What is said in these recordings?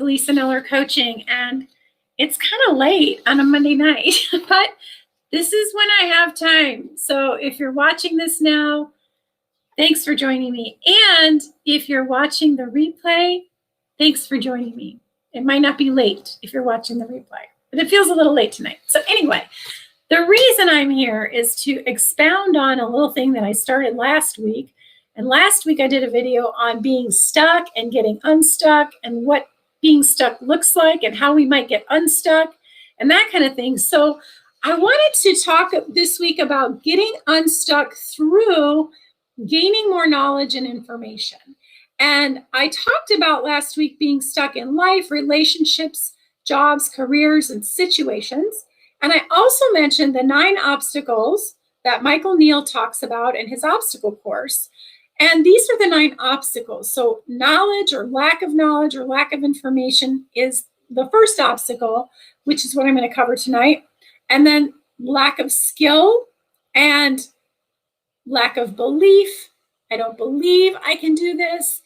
Lisa Miller Coaching, and it's kind of late on a Monday night, but this is when I have time. So if you're watching this now, thanks for joining me. And if you're watching the replay, thanks for joining me. It might not be late if you're watching the replay, but it feels a little late tonight. So anyway, the reason I'm here is to expound on a little thing that I started last week. And last week I did a video on being stuck and getting unstuck and what being stuck looks like and how we might get unstuck and that kind of thing. So I wanted to talk this week about getting unstuck through gaining more knowledge and information. And I talked about last week being stuck in life, relationships, jobs, careers, and situations. And I also mentioned the 9 obstacles that Michael Neal talks about in his obstacle course. And these are the 9 obstacles. So knowledge or lack of information is the first obstacle, which is what I'm going to cover tonight. And then lack of skill and lack of belief. I don't believe I can do this.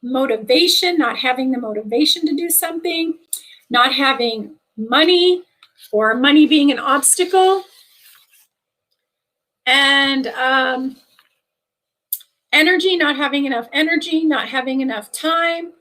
Motivation, not having the motivation to do something. Not having money or money being an obstacle. And energy, not having enough energy, not having enough time,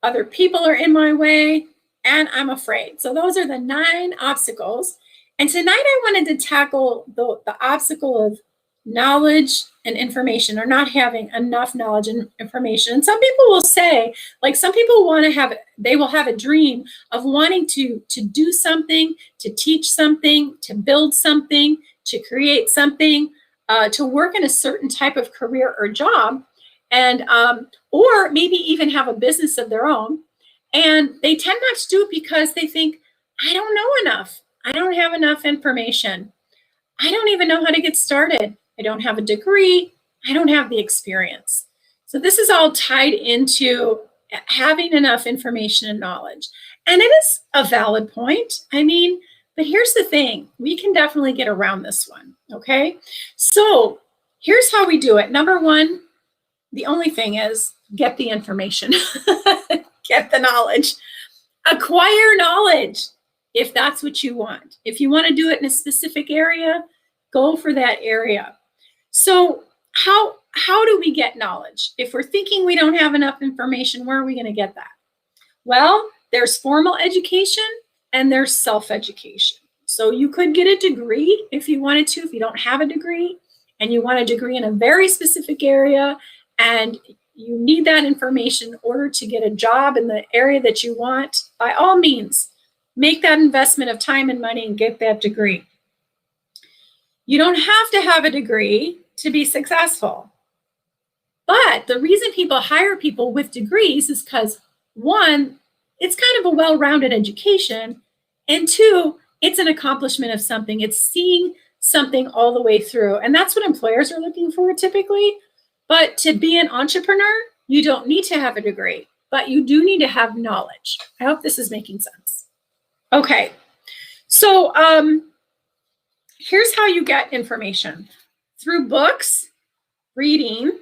other people are in my way, and I'm afraid. So those are the 9 obstacles. And tonight I wanted to tackle the obstacle of knowledge and information, or not having enough knowledge and information. And some people will say, like some people want to have, they will have a dream of wanting to do something, to teach something, to build something, to create something, to work in a certain type of career or job, and or maybe even have a business of their own. And they tend not to do it because they think, I don't know enough. I don't have enough information. I don't even know how to get started. I don't have a degree. I don't have the experience. So this is all tied into having enough information and knowledge. And it is a valid point. I mean, but here's the thing, we can definitely get around this one, okay? So here's how we do it. Number 1, the only thing is get the information, get the knowledge, acquire knowledge if that's what you want. If you want to do it in a specific area, go for that area. So how do we get knowledge? If we're thinking we don't have enough information, where are we going to get that? Well, there's formal education and there's self-education. So you could get a degree if you wanted to, if you don't have a degree and you want a degree in a very specific area and you need that information in order to get a job in the area that you want, by all means, make that investment of time and money and get that degree. You don't have to have a degree to be successful. But the reason people hire people with degrees is because, 1, it's kind of a well-rounded education, and 2, it's an accomplishment of something. It's seeing something all the way through. And that's what employers are looking for typically. But to be an entrepreneur, you don't need to have a degree, but you do need to have knowledge. I hope this is making sense. Okay, so here's how you get information. Through books, reading,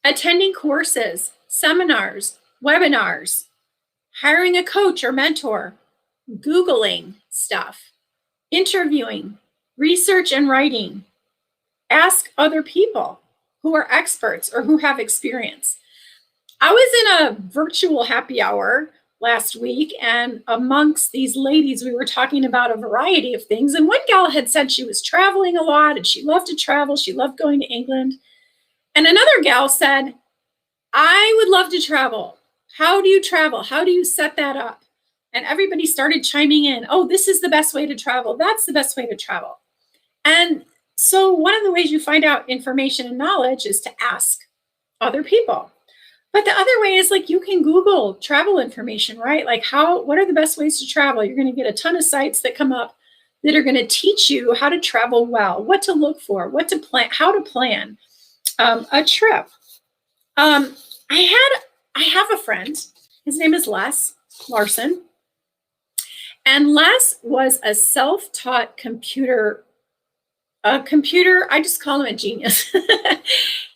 attending courses, seminars, webinars, hiring a coach or mentor, Googling stuff, interviewing, research and writing. Ask other people who are experts or who have experience. I was in a virtual happy hour last week, and amongst these ladies, we were talking about a variety of things. And one gal had said she was traveling a lot and she loved to travel. She loved going to England. And another gal said, I would love to travel. How do you travel? How do you set that up? And everybody started chiming in. Oh, this is the best way to travel. That's the best way to travel. And so one of the ways you find out information and knowledge is to ask other people. But the other way is, like, you can Google travel information, right? Like what are the best ways to travel? You're going to get a ton of sites that come up that are going to teach you how to travel well, what to look for, what to plan, how to plan a trip. I have a friend, his name is Larsen. And Les was a self-taught computer, I just call him a genius.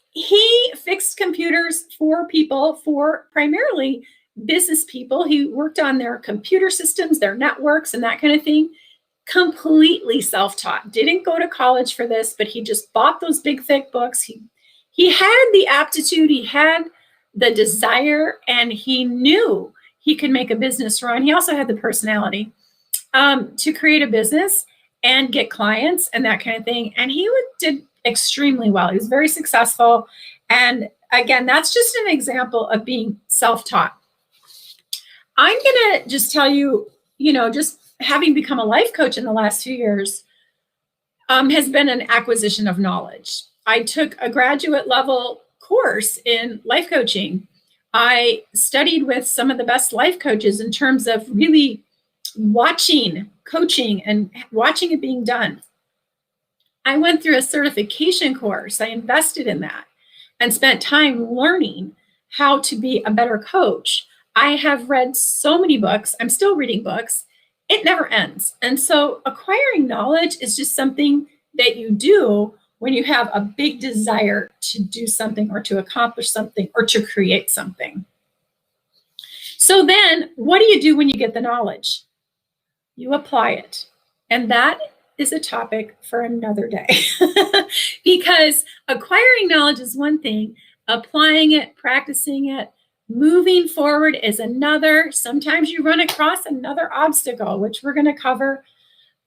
He fixed computers for people for primarily business people. He worked on their computer systems, their networks, and that kind of thing. Completely self-taught. Didn't go to college for this, but he just bought those big, thick books. He had the aptitude, he had the desire, and he knew he could make a business run. He also had the personality to create a business and get clients and that kind of thing. And he did extremely well. He was very successful. And again, that's just an example of being self-taught. I'm going to just tell you, just having become a life coach in the last few years has been an acquisition of knowledge. I took a graduate level course in life coaching. I studied with some of the best life coaches in terms of really watching coaching and watching it being done. I went through a certification course. I invested in that and spent time learning how to be a better coach. I have read so many books. I'm still reading books. It never ends. And so acquiring knowledge is just something that you do when you have a big desire to do something or to accomplish something or to create something. So then what do you do when you get the knowledge? You apply it. And that is a topic for another day because acquiring knowledge is one thing, applying it, practicing it, moving forward is another. Sometimes you run across another obstacle, which we're going to cover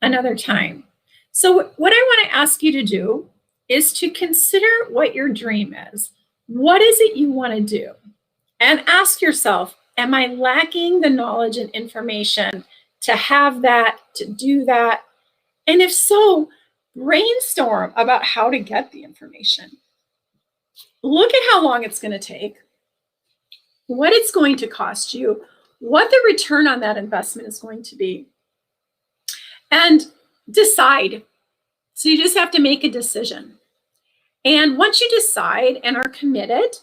another time. So what I want to ask you to do is to consider what your dream is. What is it you want to do? And ask yourself, am I lacking the knowledge and information to have that, to do that? And if so, brainstorm about how to get the information. Look at how long it's going to take, what it's going to cost you, what the return on that investment is going to be, and decide. So you just have to make a decision. And once you decide and are committed,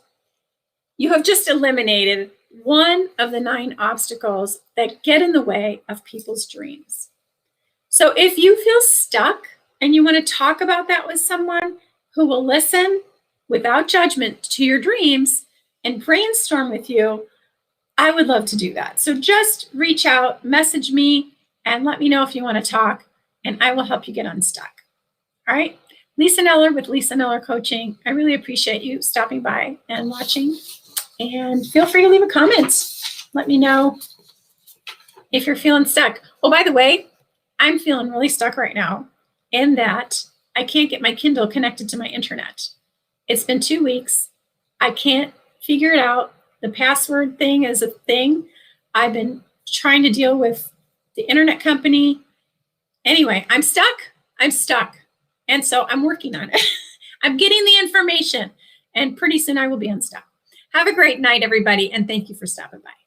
you have just eliminated one of the 9 obstacles that get in the way of people's dreams. So if you feel stuck and you want to talk about that with someone who will listen without judgment to your dreams and brainstorm with you, I would love to do that. So just reach out, message me, and let me know if you want to talk, and I will help you get unstuck. All right. Lisa Neller with Lisa Neller Coaching. I really appreciate you stopping by and watching. And feel free to leave a comment. Let me know if you're feeling stuck. Oh, by the way, I'm feeling really stuck right now in that I can't get my Kindle connected to my internet. It's been 2 weeks. I can't figure it out. The password thing is a thing. I've been trying to deal with the internet company. Anyway, I'm stuck. I'm stuck. And so I'm working on it. I'm getting the information, and pretty soon I will be unstuck. Have a great night, everybody, and thank you for stopping by.